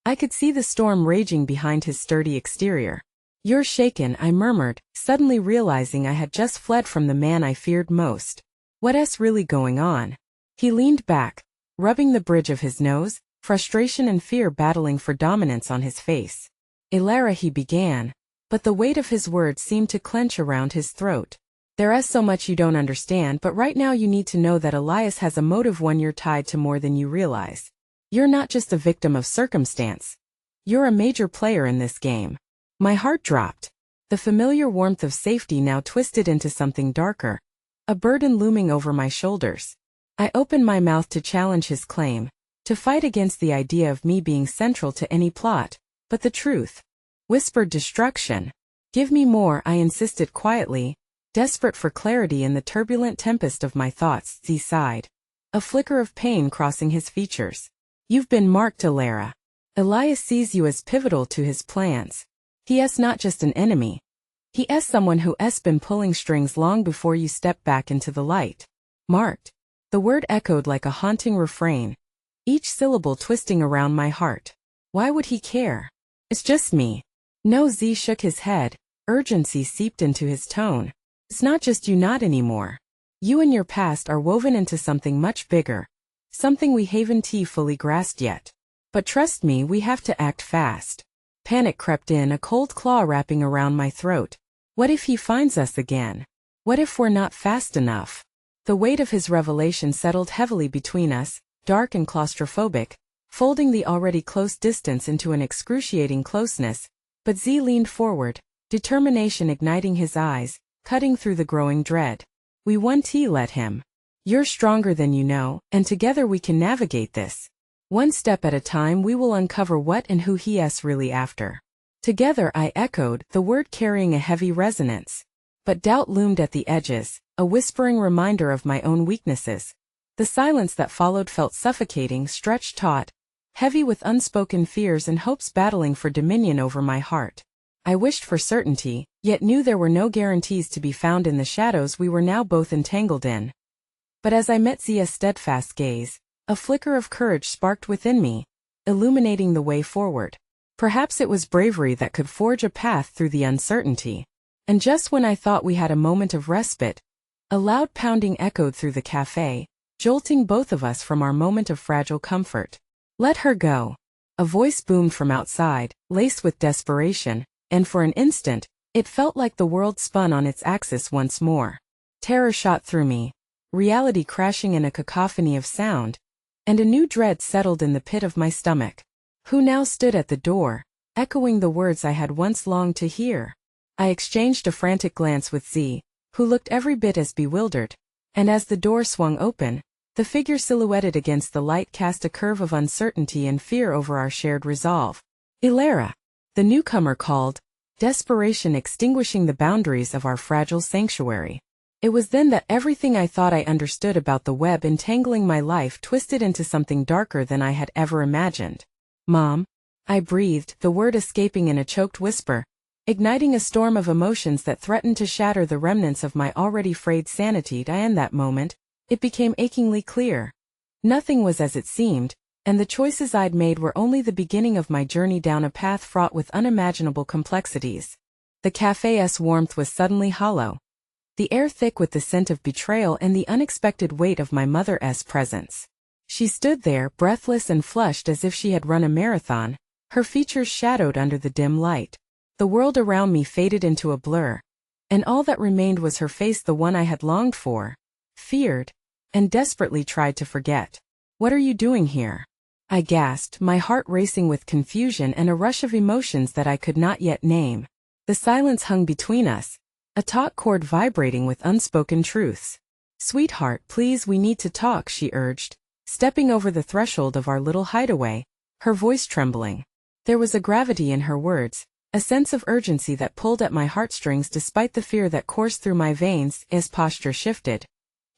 I could see the storm raging behind his sturdy exterior. "You're shaken," I murmured, suddenly realizing I had just fled from the man I feared most. "What's really going on?" He leaned back, rubbing the bridge of his nose, frustration and fear battling for dominance on his face. "Ilara," he began, but the weight of his words seemed to clench around his throat. "There's so much you don't understand, but right now you need to know that Elias has a motive. One, you're tied to more than you realize. You're not just a victim of circumstance. You're a major player in this game." My heart dropped. The familiar warmth of safety now twisted into something darker, a burden looming over my shoulders. I opened my mouth to challenge his claim, to fight against the idea of me being central to any plot, but the truth whispered destruction. "Give me more," I insisted quietly, desperate for clarity in the turbulent tempest of my thoughts. Z sighed, a flicker of pain crossing his features. "You've been marked, Ilara. Elias sees you as pivotal to his plans. He's not just an enemy. He's someone who's been pulling strings long before you stepped back into the light." Marked. The word echoed like a haunting refrain, each syllable twisting around my heart. Why would he care? "It's just me." "No." Z shook his head, urgency seeped into his tone. "It's not just you, not anymore. You and your past are woven into something much bigger. Something we haven't fully grasped yet. But trust me, we have to act fast." Panic crept in, a cold claw wrapping around my throat. What if he finds us again? What if we're not fast enough? The weight of his revelation settled heavily between us, dark and claustrophobic, folding the already close distance into an excruciating closeness. But Z leaned forward, determination igniting his eyes, cutting through the growing dread. "We won't let him. You're stronger than you know, and together we can navigate this. One step at a time we will uncover what and who he's really after." "Together," I echoed, the word carrying a heavy resonance. But doubt loomed at the edges, a whispering reminder of my own weaknesses. The silence that followed felt suffocating, stretched taut, heavy with unspoken fears and hopes battling for dominion over my heart. I wished for certainty, yet knew there were no guarantees to be found in the shadows we were now both entangled in. But as I met Zia's steadfast gaze, a flicker of courage sparked within me, illuminating the way forward. Perhaps it was bravery that could forge a path through the uncertainty. And just when I thought we had a moment of respite, a loud pounding echoed through the café, jolting both of us from our moment of fragile comfort. "Let her go." A voice boomed from outside, laced with desperation, and for an instant, it felt like the world spun on its axis once more. Terror shot through me, reality crashing in a cacophony of sound, and a new dread settled in the pit of my stomach. Who now stood at the door, echoing the words I had once longed to hear? I exchanged a frantic glance with Z, who looked every bit as bewildered, and as the door swung open, the figure silhouetted against the light cast a curve of uncertainty and fear over our shared resolve. "Ilara," the newcomer called, desperation extinguishing the boundaries of our fragile sanctuary. It was then that everything I thought I understood about the web entangling my life twisted into something darker than I had ever imagined. "Mom," I breathed, the word escaping in a choked whisper, igniting a storm of emotions that threatened to shatter the remnants of my already frayed sanity. In that moment, it became achingly clear. Nothing was as it seemed, and the choices I'd made were only the beginning of my journey down a path fraught with unimaginable complexities. The café's warmth was suddenly hollow, the air thick with the scent of betrayal and the unexpected weight of my mother's presence. She stood there, breathless and flushed as if she had run a marathon, her features shadowed under the dim light. The world around me faded into a blur, and all that remained was her face, the one I had longed for, feared, and desperately tried to forget. "What are you doing here?" I gasped, my heart racing with confusion and a rush of emotions that I could not yet name. The silence hung between us, a taut cord vibrating with unspoken truths. "Sweetheart, please, we need to talk," she urged, stepping over the threshold of our little hideaway, her voice trembling. There was a gravity in her words, a sense of urgency that pulled at my heartstrings despite the fear that coursed through my veins. His posture shifted.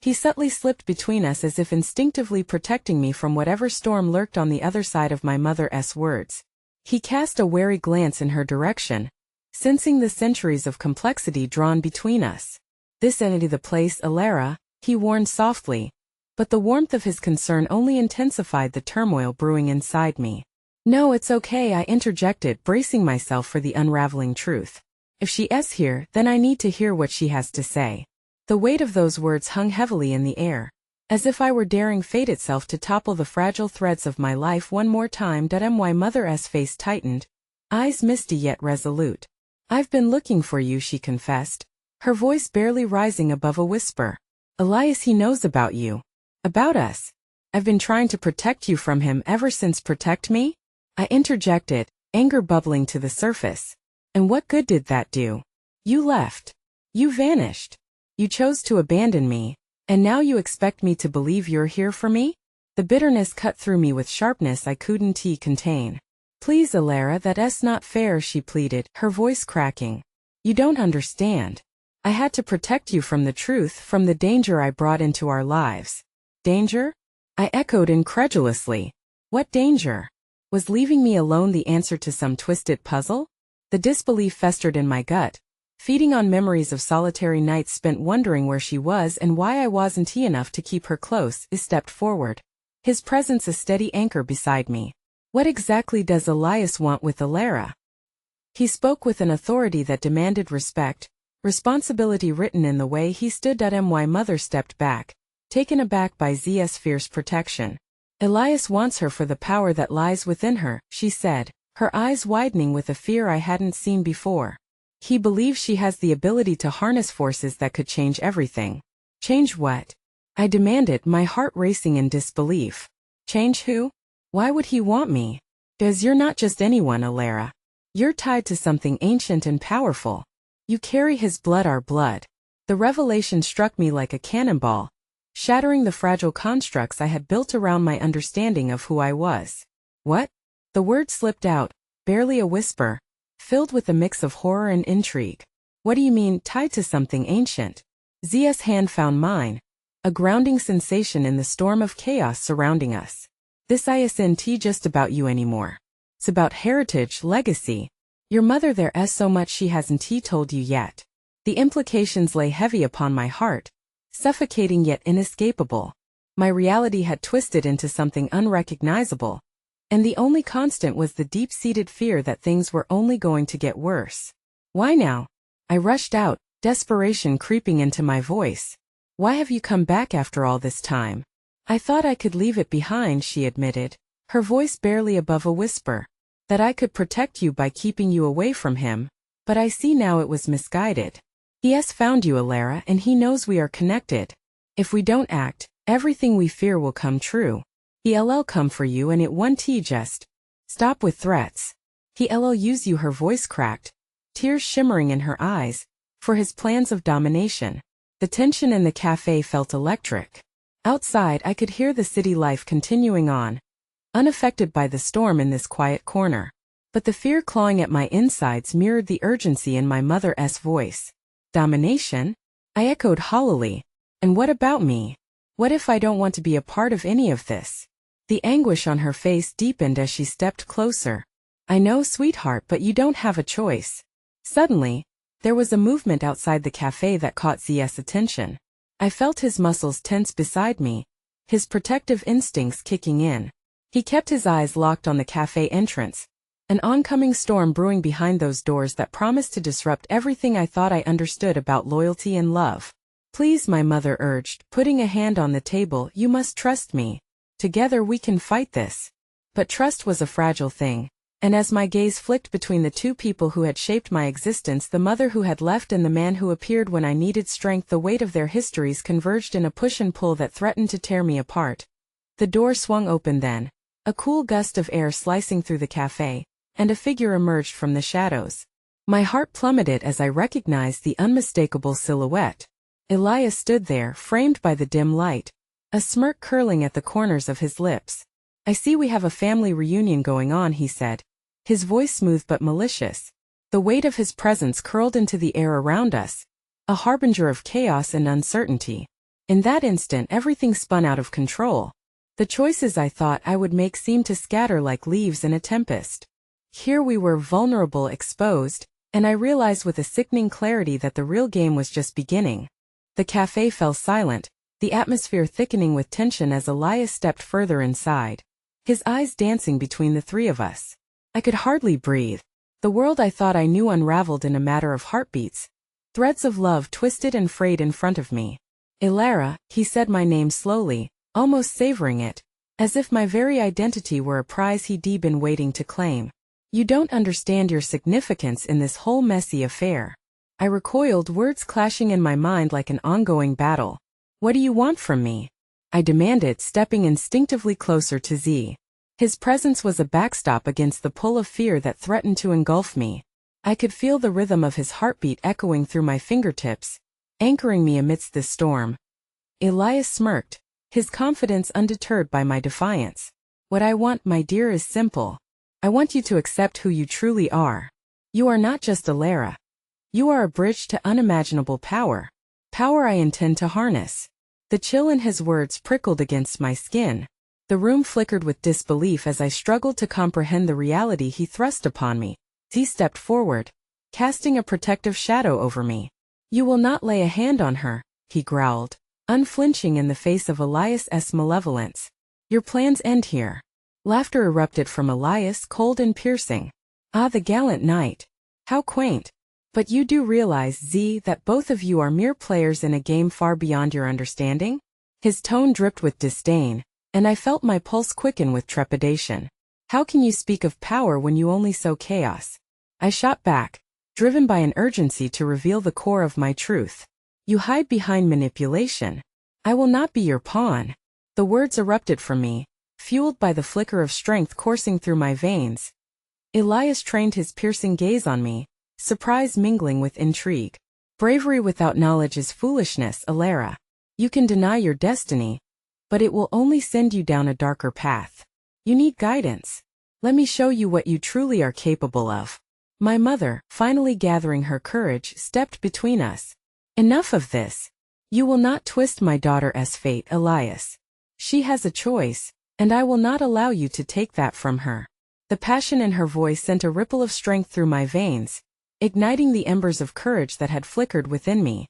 He subtly slipped between us as if instinctively protecting me from whatever storm lurked on the other side of my mother's words. He cast a wary glance in her direction, sensing the centuries of complexity drawn between us. "This ain't the place, Alara," he warned softly, but the warmth of his concern only intensified the turmoil brewing inside me. "No, it's okay," I interjected, bracing myself for the unraveling truth. "If she's here, then I need to hear what she has to say." The weight of those words hung heavily in the air, as if I were daring fate itself to topple the fragile threads of my life one more time. My mother's face tightened, eyes misty yet resolute. "I've been looking for you," she confessed, her voice barely rising above a whisper. "Elias, he knows about you. About us. I've been trying to protect you from him ever since." "Protect me?" I interjected, anger bubbling to the surface. "And what good did that do? You left. You vanished. You chose to abandon me, and now you expect me to believe you're here for me?" The bitterness cut through me with sharpness I couldn't contain. "Please, Alara, that's not fair," she pleaded, her voice cracking. "You don't understand. I had to protect you from the truth, from the danger I brought into our lives." "Danger?" I echoed incredulously. "What danger? Was leaving me alone the answer to some twisted puzzle?" The disbelief festered in my gut, feeding on memories of solitary nights spent wondering where she was and why I wasn't enough to keep her close. He stepped forward, his presence a steady anchor beside me. "What exactly does Elias want with Alara?" He spoke with an authority that demanded respect, responsibility written in the way he stood. My mother stepped back, taken aback by Zia's fierce protection. "Elias wants her for the power that lies within her," she said, her eyes widening with a fear I hadn't seen before. "He believes she has the ability to harness forces that could change everything." "Change what?" I demanded, my heart racing in disbelief. "Change who? Why would he want me?" "'Cause you're not just anyone, Alara. You're tied to something ancient and powerful. You carry his blood, our blood." The revelation struck me like a cannonball, shattering the fragile constructs I had built around my understanding of who I was. "What?" The word slipped out, barely a whisper, filled with a mix of horror and intrigue. "What do you mean, tied to something ancient?" Zia's hand found mine, a grounding sensation in the storm of chaos surrounding us. "This isn't just about you anymore. It's about heritage, legacy. Your mother, there's so much she hasn't told you yet." The implications lay heavy upon my heart, suffocating yet inescapable. My reality had twisted into something unrecognizable, and the only constant was the deep-seated fear that things were only going to get worse. "Why now?" I rushed out, desperation creeping into my voice. "Why have you come back after all this time?" "I thought I could leave it behind," she admitted, her voice barely above a whisper. "That I could protect you by keeping you away from him, but I see now it was misguided. He has found you, Alara, and he knows we are connected. If we don't act, everything we fear will come true. He'll come for you and it won't just stop with threats. He'll use you." Her voice cracked, tears shimmering in her eyes, for his plans of domination. The tension in the cafe felt electric. Outside, I could hear the city life continuing on, unaffected by the storm in this quiet corner. But the fear clawing at my insides mirrored the urgency in my mother's voice. "Domination?" I echoed hollowly. "And what about me? What if I don't want to be a part of any of this?" The anguish on her face deepened as she stepped closer. "I know, sweetheart, but you don't have a choice." Suddenly, there was a movement outside the cafe that caught Zia's attention. I felt his muscles tense beside me, his protective instincts kicking in. He kept his eyes locked on the cafe entrance, an oncoming storm brewing behind those doors that promised to disrupt everything I thought I understood about loyalty and love. Please, my mother urged, putting a hand on the table, you must trust me. Together we can fight this. But trust was a fragile thing, and as my gaze flicked between the two people who had shaped my existence, the mother who had left and the man who appeared when I needed strength, the weight of their histories converged in a push and pull that threatened to tear me apart. The door swung open then, a cool gust of air slicing through the cafe, and a figure emerged from the shadows. My heart plummeted as I recognized the unmistakable silhouette. Elias stood there, framed by the dim light, a smirk curling at the corners of his lips. I see we have a family reunion going on, he said, his voice smooth but malicious. The weight of his presence curled into the air around us, a harbinger of chaos and uncertainty. In that instant, everything spun out of control. The choices I thought I would make seemed to scatter like leaves in a tempest. Here we were, vulnerable, exposed, and I realized with a sickening clarity that the real game was just beginning. The cafe fell silent, the atmosphere thickening with tension as Elias stepped further inside, his eyes dancing between the three of us. I could hardly breathe. The world I thought I knew unraveled in a matter of heartbeats. Threads of love twisted and frayed in front of me. Ilara, he said my name slowly, almost savoring it, as if my very identity were a prize he'd been waiting to claim. You don't understand your significance in this whole messy affair. I recoiled, words clashing in my mind like an ongoing battle. What do you want from me? I demanded, stepping instinctively closer to Z. His presence was a backstop against the pull of fear that threatened to engulf me. I could feel the rhythm of his heartbeat echoing through my fingertips, anchoring me amidst this storm. Elias smirked, his confidence undeterred by my defiance. What I want, my dear, is simple. I want you to accept who you truly are. You are not just Ilara. You are a bridge to unimaginable power. Power I intend to harness. The chill in his words prickled against my skin. The room flickered with disbelief as I struggled to comprehend the reality he thrust upon me. He stepped forward, casting a protective shadow over me. You will not lay a hand on her, he growled, unflinching in the face of Elias's malevolence. Your plans end here. Laughter erupted from Elias, cold and piercing. Ah, the gallant knight. How quaint. But you do realize, Z, that both of you are mere players in a game far beyond your understanding? His tone dripped with disdain, and I felt my pulse quicken with trepidation. How can you speak of power when you only sow chaos? I shot back, driven by an urgency to reveal the core of my truth. You hide behind manipulation. I will not be your pawn. The words erupted from me, fueled by the flicker of strength coursing through my veins. Elias trained his piercing gaze on me, surprise mingling with intrigue. Bravery without knowledge is foolishness, Ilara. You can deny your destiny, but it will only send you down a darker path. You need guidance. Let me show you what you truly are capable of. My mother, finally gathering her courage, stepped between us. Enough of this. You will not twist my daughter's fate, Elias. She has a choice, and I will not allow you to take that from her. The passion in her voice sent a ripple of strength through my veins, igniting the embers of courage that had flickered within me.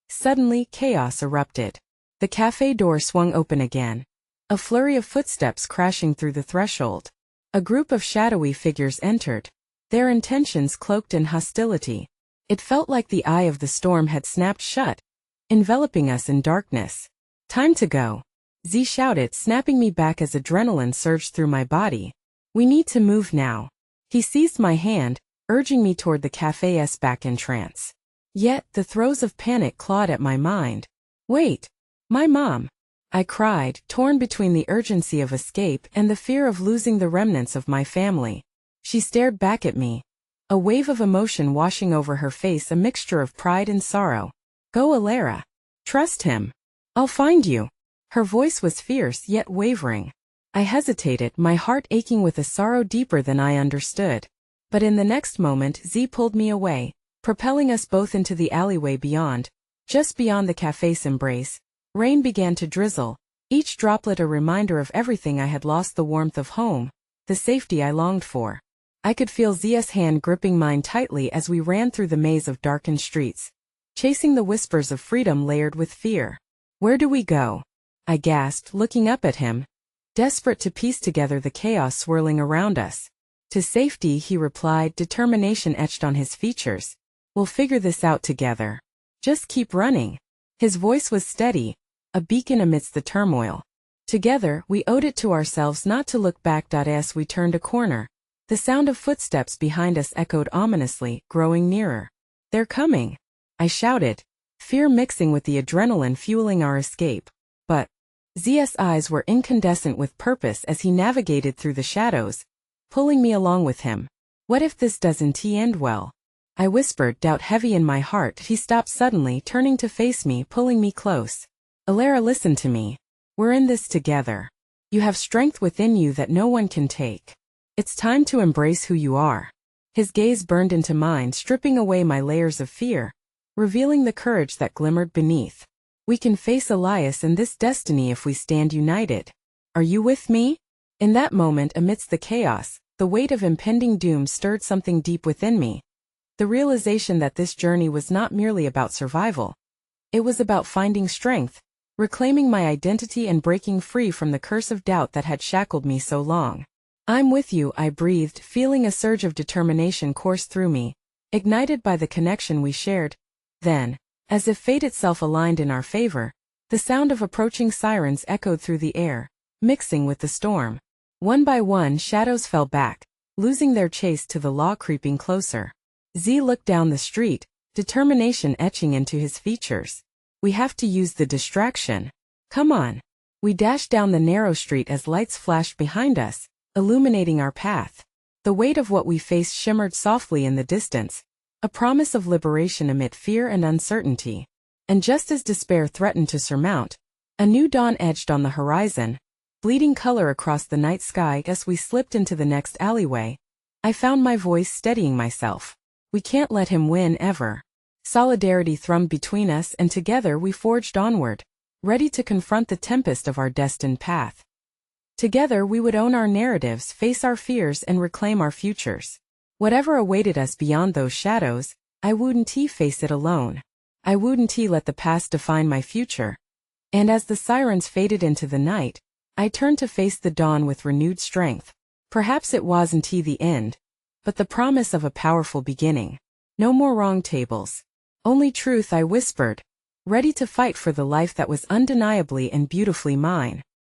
Suddenly, chaos erupted. The cafe door swung open again, a flurry of footsteps crashing through the threshold. A group of shadowy figures entered, their intentions cloaked in hostility. It felt like the eye of the storm had snapped shut, enveloping us in darkness. Time to go, Z shouted, snapping me back as adrenaline surged through my body. We need to move now. He seized my hand, urging me toward the cafe's back entrance. Yet, the throes of panic clawed at my mind. Wait! My mom! I cried, torn between the urgency of escape and the fear of losing the remnants of my family. She stared back at me, a wave of emotion washing over her face, a mixture of pride and sorrow. Go, Ilara. Trust him. I'll find you. Her voice was fierce yet wavering. I hesitated, my heart aching with a sorrow deeper than I understood. But in the next moment, Z pulled me away, propelling us both into the alleyway beyond. Just beyond the cafe's embrace, rain began to drizzle, each droplet a reminder of everything I had lost: the warmth of home, the safety I longed for. I could feel Zia's hand gripping mine tightly as we ran through the maze of darkened streets, chasing the whispers of freedom layered with fear. Where do we go? I gasped, looking up at him. desperate to piece together the chaos swirling around us. To safety, he replied, determination etched on his features. We'll figure this out together. Just keep running. His voice was steady, a beacon amidst the turmoil. Together, we owed it to ourselves not to look back. As we turned a corner, the sound of footsteps behind us echoed ominously, growing nearer. They're coming, I shouted, fear mixing with the adrenaline fueling our escape. But Z's eyes were incandescent with purpose as he navigated through the shadows, pulling me along with him. What if this doesn't end well? I whispered, doubt heavy in my heart. He stopped suddenly, turning to face me, pulling me close. Alara, listen to me. We're in this together. You have strength within you that no one can take. It's time to embrace who you are. His gaze burned into mine, stripping away my layers of fear, revealing the courage that glimmered beneath. We can face Elias and this destiny if we stand united. Are you with me? In that moment, amidst the chaos, the weight of impending doom stirred something deep within me. The realization that this journey was not merely about survival. It was about finding strength, reclaiming my identity and breaking free from the curse of doubt that had shackled me so long. I'm with you, I breathed, feeling a surge of determination course through me, ignited by the connection we shared. Then, as if fate itself aligned in our favor, the sound of approaching sirens echoed through the air, mixing with the storm. One by one, shadows fell back, losing their chase to the law creeping closer. Z looked down the street, determination etching into his features. We have to use the distraction. Come on. We dashed down the narrow street as lights flashed behind us, illuminating our path. The weight of what we faced shimmered softly in the distance, a promise of liberation amid fear and uncertainty. And just as despair threatened to surmount, a new dawn edged on the horizon, bleeding color across the night sky. As we slipped into the next alleyway, I found my voice steadying myself. We can't let him win ever. Solidarity thrummed between us, and together we forged onward, ready to confront the tempest of our destined path. Together we would own our narratives, face our fears, and reclaim our futures. Whatever awaited us beyond those shadows, I wouldn't face it alone. I wouldn't let the past define my future. And as the sirens faded into the night, I turned to face the dawn with renewed strength. Perhaps it wasn't the end, but the promise of a powerful beginning. No more wrong tables. Only truth, I whispered, ready to fight for the life that was undeniably and beautifully mine.